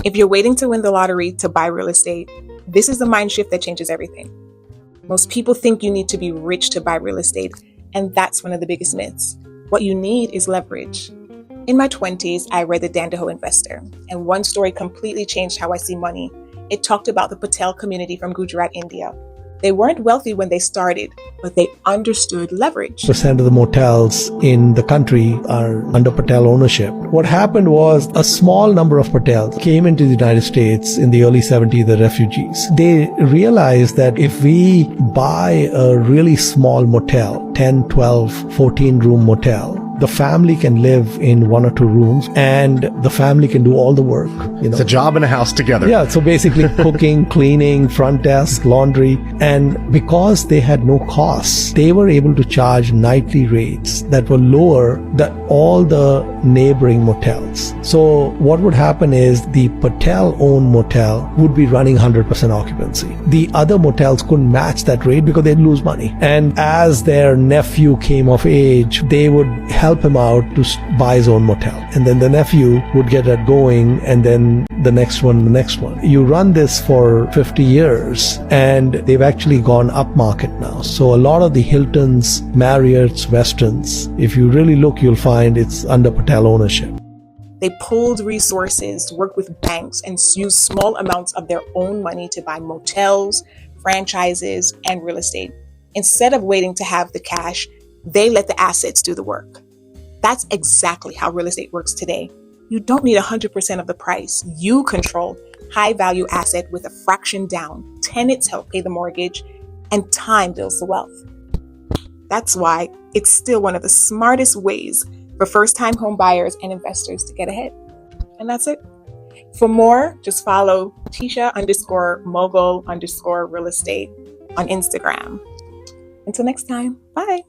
If you're waiting to win the lottery to buy real estate, this is the mind shift that changes everything. Most people think you need to be rich to buy real estate, and that's one of the biggest myths. What you need is leverage. In my 20s, I read The Dandaho Investor, and one story completely changed how I see money. It talked about the Patel community from Gujarat, India. They weren't wealthy when they started, but they understood leverage. Percent of the motels in the country are under Patel ownership. What happened was a small number of Patels came into the United States in the early 70s, the refugees. They realized that if we buy a really small motel, 10, 12, 14 room motel, the family can live in 1 or 2 rooms and the family can do all the work. It's a job and a house together. Yeah, so basically cooking, cleaning, front desk, laundry. And because they had no costs, they were able to charge nightly rates that were lower than all the neighboring motels. So what would happen is the Patel-owned motel would be running 100% occupancy. The other motels couldn't match that rate because they'd lose money. And as their nephew came of age, they would help him out to buy his own motel. And then the nephew would get that going, and then the next one. You run this for 50 years, and they've actually gone up market now. So a lot of the Hiltons, Marriotts, Westons, if you really look, you'll find it's under Patel ownership. They pooled resources, worked with banks, and used small amounts of their own money to buy motels, franchises, and real estate. Instead of waiting to have the cash, they let the assets do the work. That's exactly how real estate works today. You don't need 100% of the price. You control high-value asset with a fraction down. Tenants help pay the mortgage, and time builds the wealth. That's why it's still one of the smartest ways for first-time home buyers and investors to get ahead. And that's it. For more, just follow Tisha_mogul_real estate on Instagram. Until next time, bye.